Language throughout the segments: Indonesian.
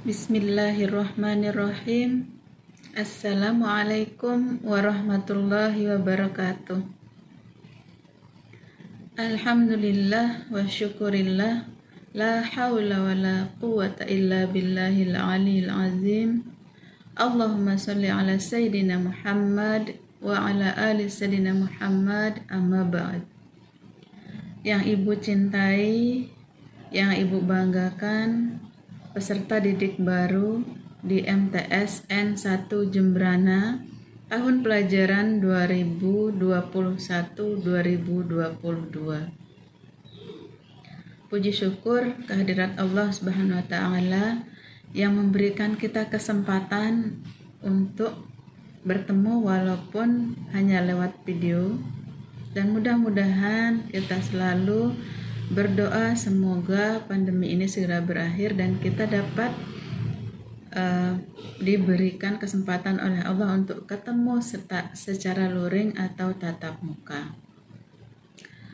Bismillahirrahmanirrahim. Assalamualaikum warahmatullahi wabarakatuh. Alhamdulillah wa syukurillah. La hawla wa la quwata illa billahil aliyil azim. Allahumma salli ala Sayyidina Muhammad wa ala ali Sayyidina Muhammad, amma ba'd. Yang Ibu cintai, yang Ibu banggakan, peserta didik baru di MTSN 1 Jembrana tahun pelajaran 2021-2022. Puji syukur kehadirat Allah Subhanahu wa taala yang memberikan kita kesempatan untuk bertemu walaupun hanya lewat video, dan mudah-mudahan kita selalu berdoa semoga pandemi ini segera berakhir dan kita dapat diberikan kesempatan oleh Allah untuk ketemu secara luring atau tatap muka.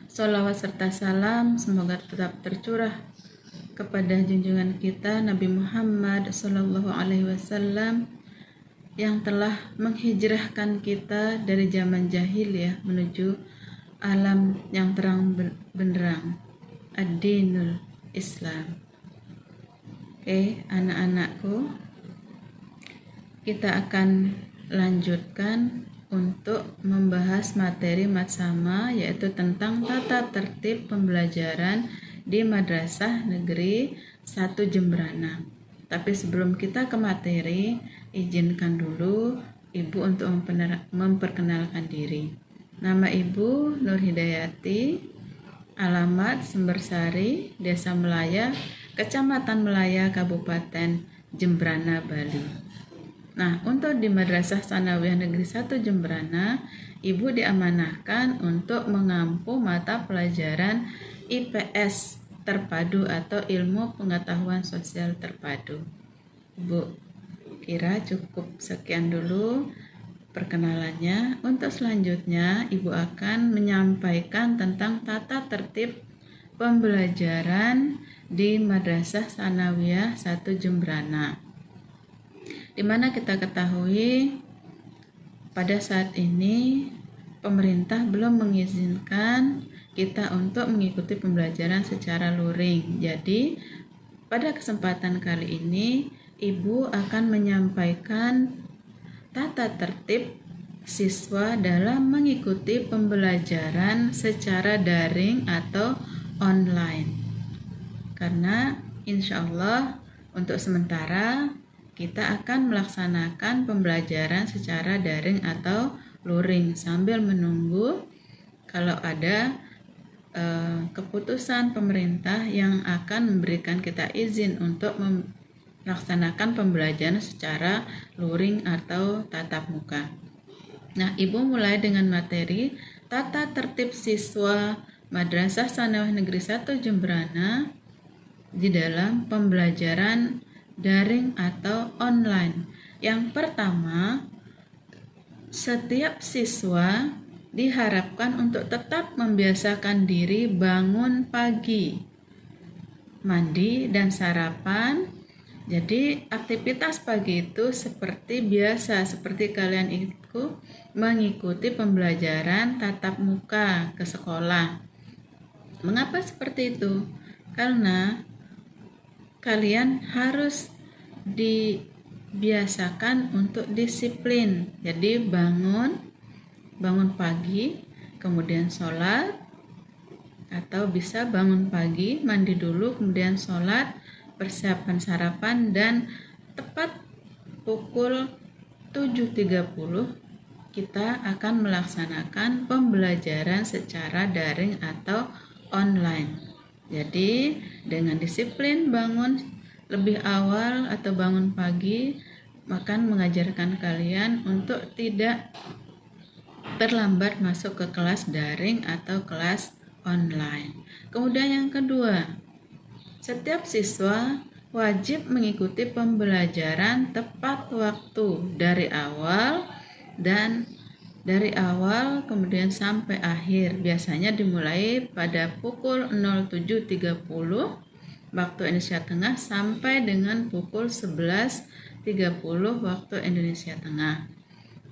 Sholawat serta salam semoga tetap tercurah kepada junjungan kita Nabi Muhammad SAW yang telah menghijrahkan kita dari zaman jahiliyah menuju alam yang terang benderang, ad-dinul Islam. Oke, anak-anakku, kita akan lanjutkan untuk membahas materi matsama, yaitu tentang tata tertib pembelajaran di Madrasah Negeri 1 Jembrana. Tapi sebelum kita ke materi, izinkan dulu Ibu untuk memperkenalkan diri. Nama Ibu Nur Hidayati, alamat Sumbersari, Desa Melaya, Kecamatan Melaya, Kabupaten Jembrana, Bali. Nah, untuk di Madrasah Tsanawiyah Negeri 1 Jembrana, Ibu diamanahkan untuk mengampu mata pelajaran IPS terpadu atau ilmu pengetahuan sosial terpadu. Ibu kira cukup sekian dulu perkenalannya. Untuk selanjutnya, Ibu akan menyampaikan tentang tata tertib pembelajaran di Madrasah Tsanawiyah 1 Jembrana, di mana kita ketahui pada saat ini pemerintah belum mengizinkan kita untuk mengikuti pembelajaran secara luring. Jadi pada kesempatan kali ini Ibu akan menyampaikan tata tertib siswa dalam mengikuti pembelajaran secara daring atau online. Karena insya Allah untuk sementara kita akan melaksanakan pembelajaran secara daring atau luring sambil menunggu kalau ada keputusan pemerintah yang akan memberikan kita izin untuk melaksanakan pembelajaran secara luring atau tatap muka. Nah, Ibu mulai dengan materi tata tertib siswa Madrasah Tsanawiyah Negeri 1 Jembrana di dalam pembelajaran daring atau online. Yang pertama, setiap siswa diharapkan untuk tetap membiasakan diri bangun pagi, mandi dan sarapan. Jadi aktivitas pagi itu seperti biasa, seperti kalian itu mengikuti pembelajaran tatap muka ke sekolah. Mengapa seperti itu? Karena kalian harus dibiasakan untuk disiplin. Jadi bangun pagi, kemudian sholat, atau bisa bangun pagi, mandi dulu, kemudian sholat, persiapan sarapan, dan tepat pukul 7.30 kita akan melaksanakan pembelajaran secara daring atau online. Jadi dengan disiplin bangun lebih awal atau bangun pagi akan mengajarkan kalian untuk tidak terlambat masuk ke kelas daring atau kelas online. Kemudian yang kedua, setiap siswa wajib mengikuti pembelajaran tepat waktu dari awal kemudian sampai akhir. Biasanya dimulai pada pukul 07.30 waktu Indonesia Tengah sampai dengan pukul 11.30 waktu Indonesia Tengah.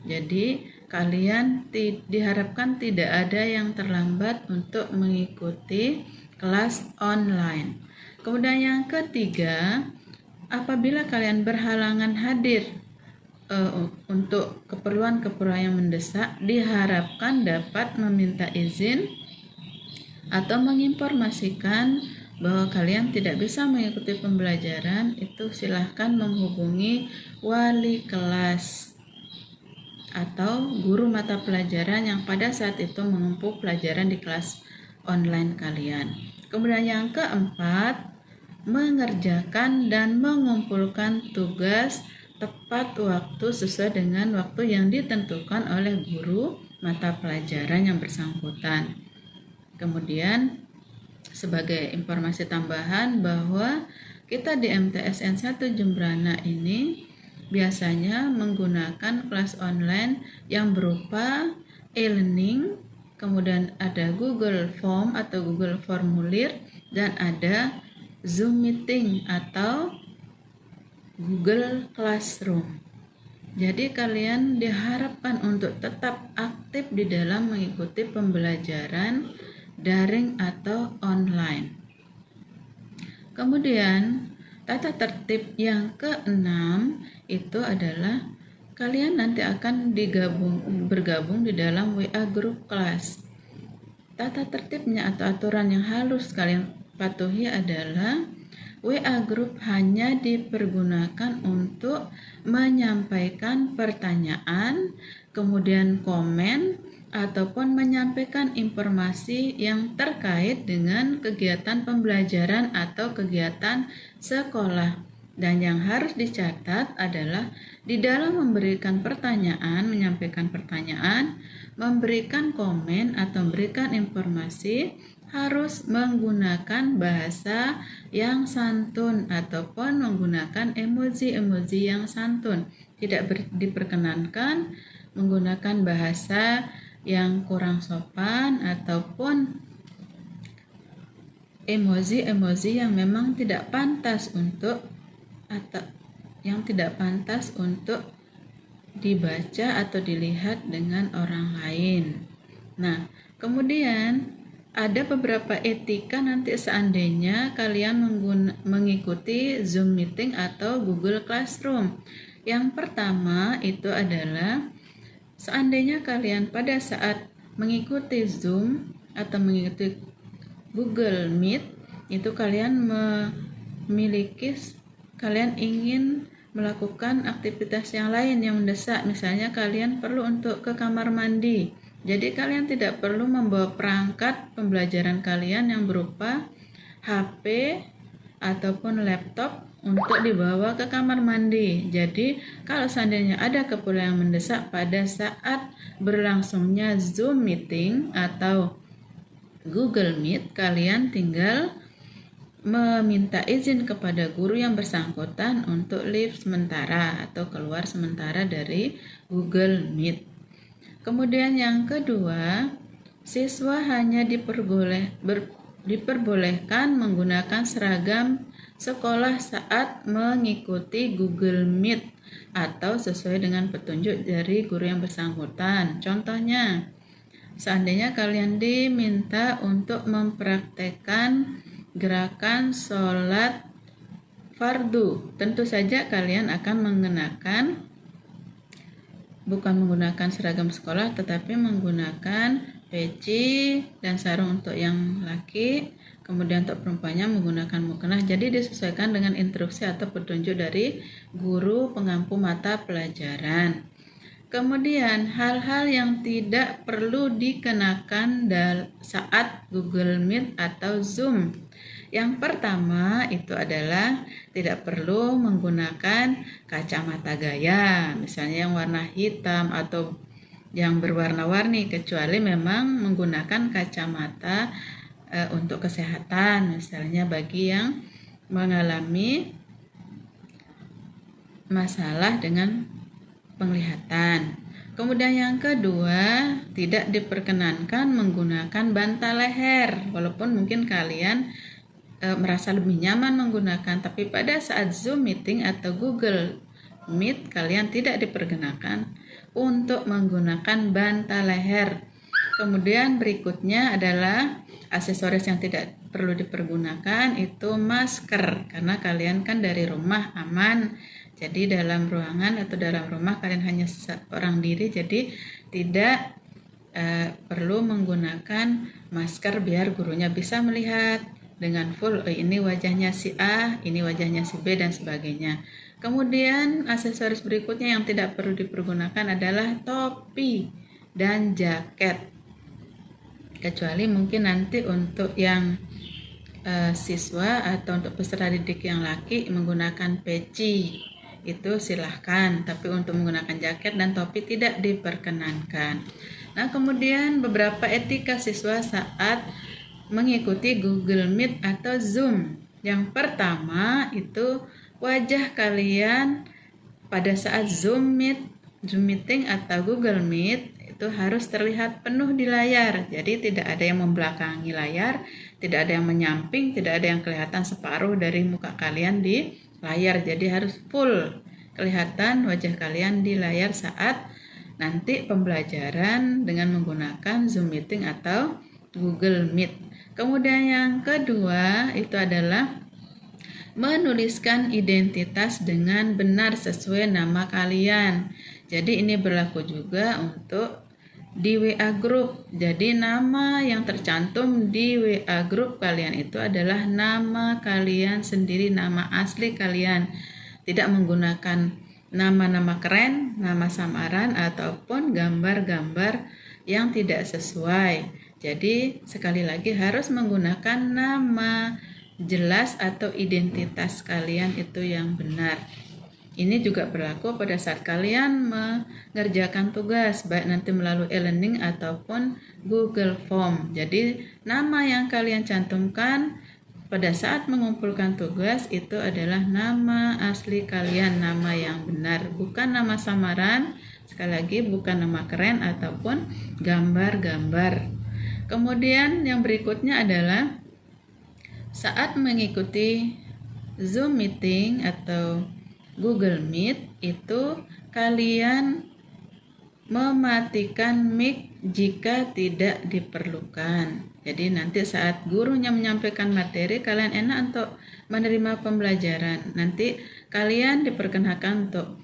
Jadi kalian diharapkan tidak ada yang terlambat untuk mengikuti kelas online. Kemudian yang ketiga, apabila kalian berhalangan hadir untuk keperluan-keperluan yang mendesak, diharapkan dapat meminta izin atau menginformasikan bahwa kalian tidak bisa mengikuti pembelajaran. Itu silahkan menghubungi wali kelas atau guru mata pelajaran yang pada saat itu menempuh pelajaran di kelas online kalian. Kemudian yang keempat, mengerjakan dan mengumpulkan tugas tepat waktu sesuai dengan waktu yang ditentukan oleh guru mata pelajaran yang bersangkutan. Kemudian sebagai informasi tambahan bahwa kita di MTSN 1 Jembrana ini biasanya menggunakan kelas online yang berupa e-learning, kemudian ada Google Form atau Google Formulir, dan ada Zoom Meeting atau Google Classroom. Jadi kalian diharapkan untuk tetap aktif di dalam mengikuti pembelajaran daring atau online. Kemudian tata tertib yang keenam itu adalah kalian nanti akan bergabung di dalam WA Group kelas. Tata tertibnya atau aturan yang harus kalian patuhi adalah WA Group hanya dipergunakan untuk menyampaikan pertanyaan, kemudian komen, ataupun menyampaikan informasi yang terkait dengan kegiatan pembelajaran atau kegiatan sekolah. Dan yang harus dicatat adalah di dalam memberikan pertanyaan, menyampaikan pertanyaan, memberikan komen atau memberikan informasi harus menggunakan bahasa yang santun ataupun menggunakan emoji-emoji yang santun. Tidak diperkenankan menggunakan bahasa yang kurang sopan ataupun emoji-emoji yang memang tidak pantas untuk dibaca atau dilihat dengan orang lain. Nah, kemudian ada beberapa etika nanti seandainya kalian mengikuti Zoom Meeting atau Google Classroom. Yang pertama itu adalah seandainya kalian pada saat mengikuti Zoom atau mengikuti Google Meet, itu kalian ingin melakukan aktivitas yang lain yang mendesak. Misalnya kalian perlu untuk ke kamar mandi. Jadi kalian tidak perlu membawa perangkat pembelajaran kalian yang berupa HP ataupun laptop untuk dibawa ke kamar mandi. Jadi kalau seandainya ada keperluan yang mendesak pada saat berlangsungnya Zoom Meeting atau Google Meet, kalian tinggal meminta izin kepada guru yang bersangkutan untuk leave sementara atau keluar sementara dari Google Meet. Kemudian yang kedua, siswa hanya diperbolehkan menggunakan seragam sekolah saat mengikuti Google Meet atau sesuai dengan petunjuk dari guru yang bersangkutan. Contohnya, seandainya kalian diminta untuk mempraktekkan gerakan sholat fardu, tentu saja kalian akan bukan menggunakan seragam sekolah, tetapi menggunakan peci dan sarung untuk yang laki, kemudian untuk perempuannya menggunakan mukena. Jadi disesuaikan dengan instruksi atau petunjuk dari guru pengampu mata pelajaran. Kemudian hal-hal yang tidak perlu dikenakan saat Google Meet atau Zoom. Yang pertama itu adalah tidak perlu menggunakan kacamata gaya, misalnya yang warna hitam atau yang berwarna-warni, kecuali memang menggunakan kacamata untuk kesehatan, misalnya bagi yang mengalami masalah dengan penglihatan. Kemudian yang kedua, tidak diperkenankan menggunakan bantal leher, walaupun mungkin kalian merasa lebih nyaman menggunakan, tapi pada saat Zoom meeting atau Google Meet kalian tidak diperkenakan untuk menggunakan bantal leher. Kemudian berikutnya adalah aksesoris yang tidak perlu dipergunakan itu masker, karena kalian kan dari rumah aman. Jadi dalam ruangan atau dalam rumah kalian hanya seorang diri, jadi tidak perlu menggunakan masker biar gurunya bisa melihat dengan full, ini wajahnya si A, ini wajahnya si B, dan sebagainya. Kemudian aksesoris berikutnya yang tidak perlu dipergunakan adalah topi dan jaket. Kecuali mungkin nanti untuk yang siswa atau untuk peserta didik yang laki menggunakan peci, itu silahkan, tapi untuk menggunakan jaket dan topi tidak diperkenankan. Nah, kemudian beberapa etika siswa saat mengikuti Google Meet atau Zoom. Yang pertama itu wajah kalian pada saat Zoom meeting atau Google Meet itu harus terlihat penuh di layar. Jadi tidak ada yang membelakangi layar, tidak ada yang menyamping, tidak ada yang kelihatan separuh dari muka kalian di layar. Jadi harus full kelihatan wajah kalian di layar saat nanti pembelajaran dengan menggunakan Zoom meeting atau Google Meet. Kemudian yang kedua itu adalah menuliskan identitas dengan benar sesuai nama kalian. Jadi ini berlaku juga untuk di WA group. Jadi nama yang tercantum di WA group kalian itu adalah nama kalian sendiri, nama asli kalian. Tidak menggunakan nama-nama keren, nama samaran, ataupun gambar-gambar yang tidak sesuai. Jadi sekali lagi harus menggunakan nama jelas atau identitas kalian itu yang benar. Ini juga berlaku pada saat kalian mengerjakan tugas, baik nanti melalui e-learning ataupun Google Form. Jadi nama yang kalian cantumkan pada saat mengumpulkan tugas itu adalah nama asli kalian, nama yang benar, bukan nama samaran. Sekali lagi, bukan nama keren ataupun gambar-gambar. Kemudian yang berikutnya adalah saat mengikuti Zoom meeting atau Google Meet itu kalian mematikan mic jika tidak diperlukan. Jadi nanti saat gurunya menyampaikan materi, kalian enak untuk menerima pembelajaran. Nanti kalian diperkenankan untuk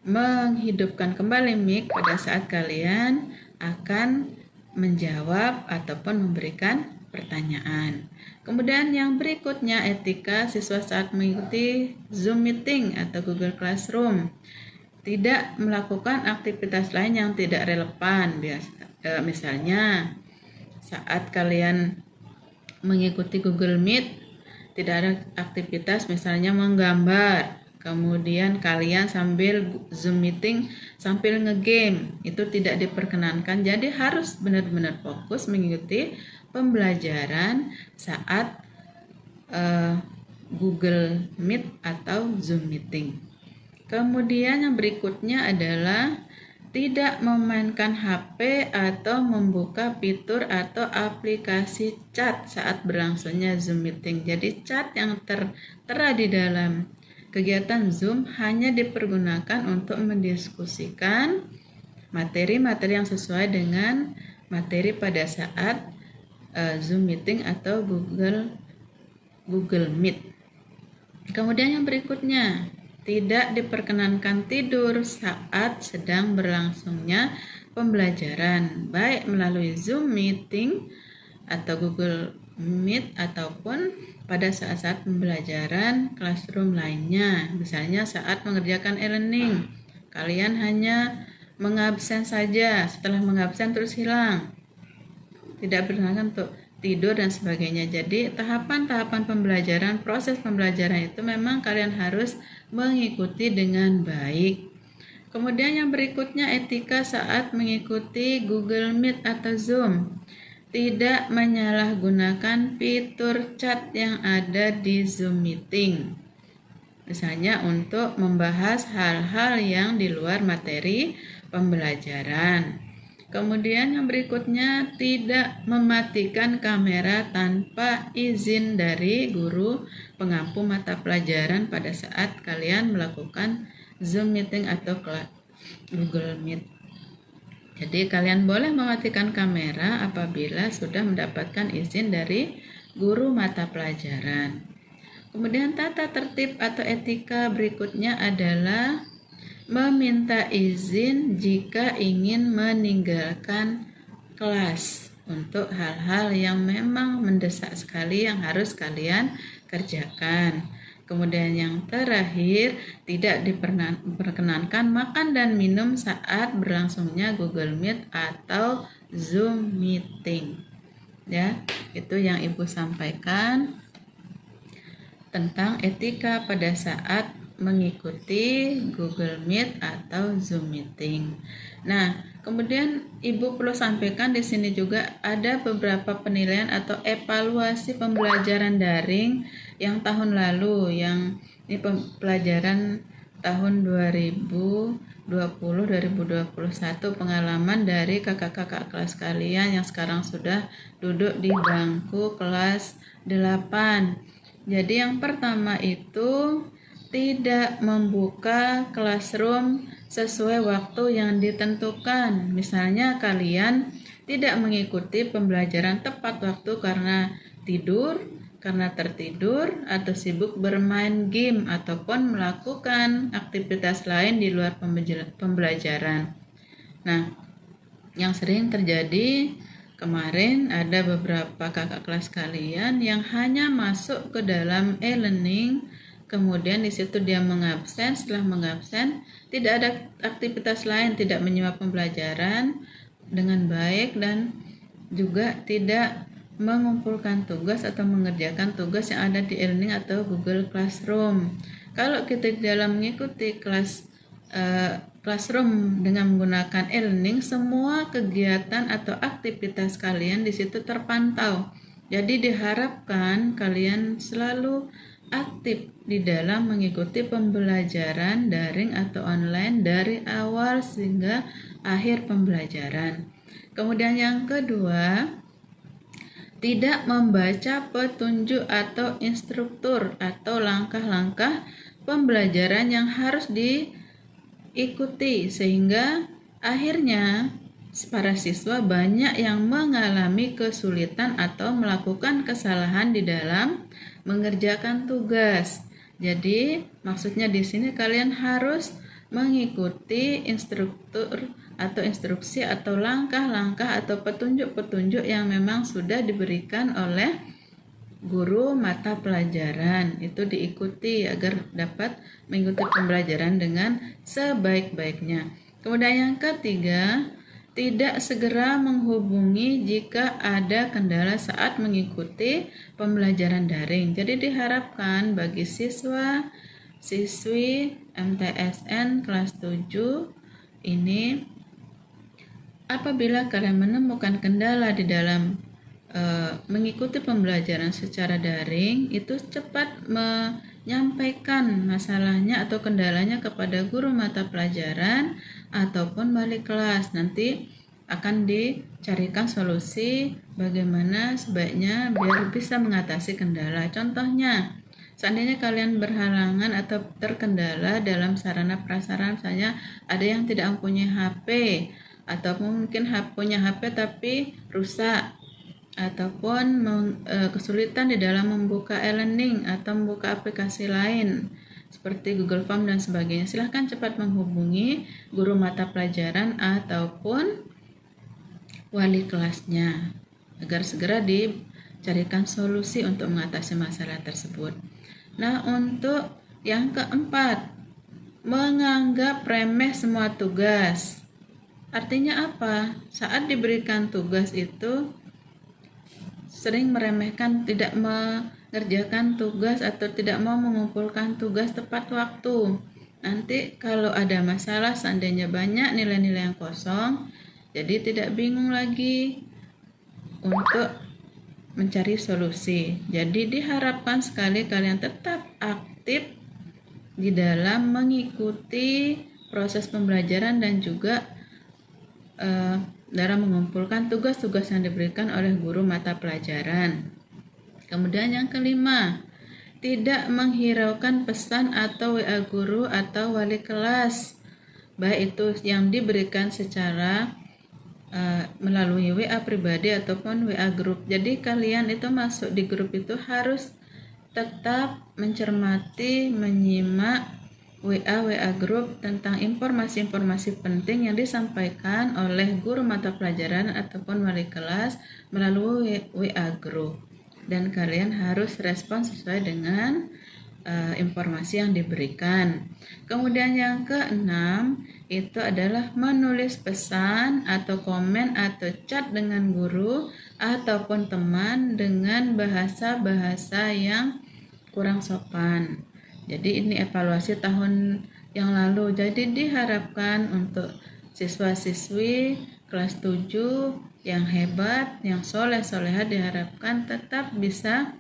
menghidupkan kembali mic pada saat kalian akan menjawab ataupun memberikan pertanyaan. Kemudian yang berikutnya etika siswa saat mengikuti Zoom meeting atau Google Classroom. Tidak melakukan aktivitas lain yang tidak relevan. Misalnya saat kalian mengikuti Google Meet tidak ada aktivitas misalnya menggambar, kemudian kalian sambil Zoom meeting sambil ngegame, itu tidak diperkenankan. Jadi harus benar-benar fokus mengikuti pembelajaran saat Google Meet atau Zoom meeting. Kemudian yang berikutnya adalah tidak memainkan HP atau membuka fitur atau aplikasi chat saat berlangsungnya Zoom meeting. Jadi chat yang tertera di dalam kegiatan Zoom hanya dipergunakan untuk mendiskusikan materi-materi yang sesuai dengan materi pada saat Zoom meeting atau Google Meet. Kemudian yang berikutnya, tidak diperkenankan tidur saat sedang berlangsungnya pembelajaran, baik melalui Zoom meeting atau Google Meet ataupun pada saat-saat pembelajaran classroom lainnya. Misalnya saat mengerjakan e-learning, kalian hanya mengabsen saja, setelah mengabsen terus hilang. Tidak diperkenankan untuk tidur dan sebagainya. Jadi tahapan-tahapan pembelajaran, proses pembelajaran itu memang kalian harus mengikuti dengan baik. Kemudian yang berikutnya etika saat mengikuti Google Meet atau Zoom. Tidak menyalahgunakan fitur chat yang ada di Zoom meeting. Misalnya untuk membahas hal-hal yang di luar materi pembelajaran. Kemudian yang berikutnya, tidak mematikan kamera tanpa izin dari guru pengampu mata pelajaran pada saat kalian melakukan Zoom meeting atau Google Meet. Jadi kalian boleh mematikan kamera apabila sudah mendapatkan izin dari guru mata pelajaran. Kemudian tata tertib atau etika berikutnya adalah meminta izin jika ingin meninggalkan kelas untuk hal-hal yang memang mendesak sekali yang harus kalian kerjakan. Kemudian yang terakhir, tidak diperkenankan makan dan minum saat berlangsungnya Google Meet atau Zoom meeting. Ya, itu yang Ibu sampaikan tentang etika pada saat mengikuti Google Meet atau Zoom meeting. Nah, kemudian Ibu perlu sampaikan di sini juga ada beberapa penilaian atau evaluasi pembelajaran daring yang tahun lalu, yang ini pelajaran tahun 2020-2021, pengalaman dari kakak-kakak kelas kalian yang sekarang sudah duduk di bangku kelas 8. Jadi yang pertama itu tidak membuka classroom sesuai waktu yang ditentukan. Misalnya kalian tidak mengikuti pembelajaran tepat waktu karena tidur, karena tertidur, atau sibuk bermain game, ataupun melakukan aktivitas lain di luar pembelajaran. Nah, yang sering terjadi kemarin ada beberapa kakak kelas kalian yang hanya masuk ke dalam e-learning, kemudian di situ dia mengabsen, setelah mengabsen tidak ada aktivitas lain, tidak menyimak pembelajaran dengan baik dan juga tidak mengumpulkan tugas atau mengerjakan tugas yang ada di e-learning atau Google Classroom. Kalau kita di dalam mengikuti Classroom dengan menggunakan e-learning, semua kegiatan atau aktivitas kalian di situ terpantau. Jadi diharapkan kalian selalu aktif di dalam mengikuti pembelajaran daring atau online dari awal hingga akhir pembelajaran. Kemudian yang kedua, tidak membaca petunjuk atau instruktur atau langkah-langkah pembelajaran yang harus diikuti, sehingga akhirnya para siswa banyak yang mengalami kesulitan atau melakukan kesalahan di dalam mengerjakan tugas. Jadi maksudnya di sini kalian harus mengikuti instruktur atau instruksi atau langkah-langkah atau petunjuk-petunjuk yang memang sudah diberikan oleh guru mata pelajaran. Itu diikuti agar dapat mengikuti pembelajaran dengan sebaik-baiknya. Kemudian yang ketiga, tidak segera menghubungi jika ada kendala saat mengikuti pembelajaran daring. Jadi diharapkan bagi siswi MTSN kelas 7 ini, apabila kalian menemukan kendala di dalam mengikuti pembelajaran secara daring, itu cepat menyampaikan masalahnya atau kendalanya kepada guru mata pelajaran ataupun wali kelas. Nanti akan dicarikan solusi bagaimana sebaiknya biar bisa mengatasi kendala. Contohnya, seandainya kalian berhalangan atau terkendala dalam sarana prasarana, misalnya ada yang tidak mempunyai HP, ataupun mungkin punya HP tapi rusak, ataupun kesulitan di dalam membuka e-learning atau membuka aplikasi lain seperti Google Form dan sebagainya, silahkan cepat menghubungi guru mata pelajaran ataupun wali kelasnya agar segera dicarikan solusi untuk mengatasi masalah tersebut. Nah, untuk yang keempat, menganggap remeh semua tugas. Artinya apa? Saat diberikan tugas itu sering meremehkan, tidak mengerjakan tugas atau tidak mau mengumpulkan tugas tepat waktu. Nanti kalau ada masalah, seandainya banyak nilai-nilai yang kosong, jadi tidak bingung lagi untuk mencari solusi. Jadi diharapkan sekali kalian tetap aktif di dalam mengikuti proses pembelajaran dan juga dalam mengumpulkan tugas-tugas yang diberikan oleh guru mata pelajaran. Kemudian yang kelima, tidak menghiraukan pesan atau WA guru atau wali kelas, baik itu yang diberikan secara melalui WA pribadi ataupun WA grup. Jadi kalian itu masuk di grup itu harus tetap mencermati, menyimak WA grup tentang informasi-informasi penting yang disampaikan oleh guru mata pelajaran ataupun wali kelas melalui WA grup, dan kalian harus respon sesuai dengan informasi yang diberikan. Kemudian yang keenam itu adalah menulis pesan atau komen atau chat dengan guru ataupun teman dengan bahasa-bahasa yang kurang sopan. Jadi ini evaluasi tahun yang lalu. Jadi diharapkan untuk siswa-siswi kelas 7 yang hebat, yang soleh-soleha diharapkan tetap bisa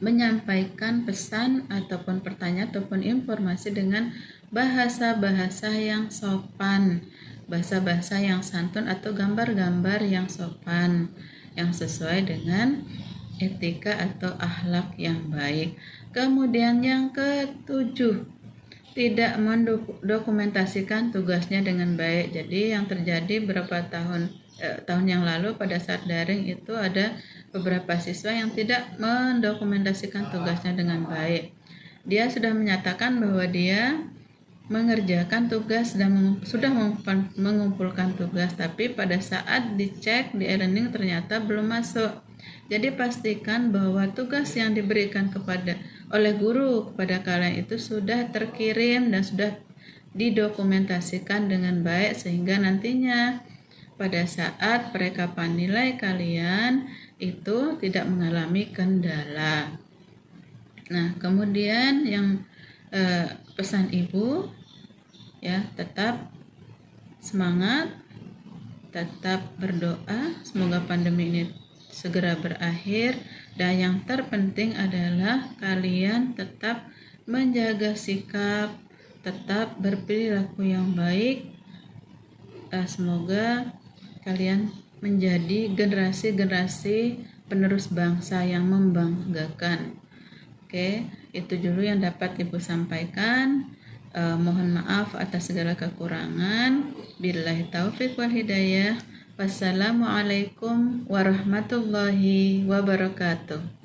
menyampaikan pesan ataupun pertanyaan ataupun informasi dengan bahasa-bahasa yang sopan, bahasa-bahasa yang santun atau gambar-gambar yang sopan, yang sesuai dengan etika atau akhlak yang baik. Kemudian yang ketujuh, tidak mendokumentasikan tugasnya dengan baik. Jadi yang terjadi beberapa tahun yang lalu pada saat daring itu ada beberapa siswa yang tidak mendokumentasikan tugasnya dengan baik. Dia sudah menyatakan bahwa dia mengerjakan tugas dan sudah mengumpulkan tugas, tapi pada saat dicek di e-learning ternyata belum masuk. Jadi pastikan bahwa tugas yang diberikan oleh guru kepada kalian itu sudah terkirim dan sudah didokumentasikan dengan baik, sehingga nantinya pada saat perekapan nilai kalian itu tidak mengalami kendala. Nah, kemudian yang pesan ibu ya, tetap semangat, tetap berdoa semoga pandemi ini segera berakhir, dan yang terpenting adalah kalian tetap menjaga sikap, tetap berperilaku yang baik. Semoga kalian menjadi generasi-generasi penerus bangsa yang membanggakan. Oke, itu dulu yang dapat Ibu sampaikan. Mohon maaf atas segala kekurangan. Billahi taufik wal hidayah. Wassalamualaikum warahmatullahi wabarakatuh.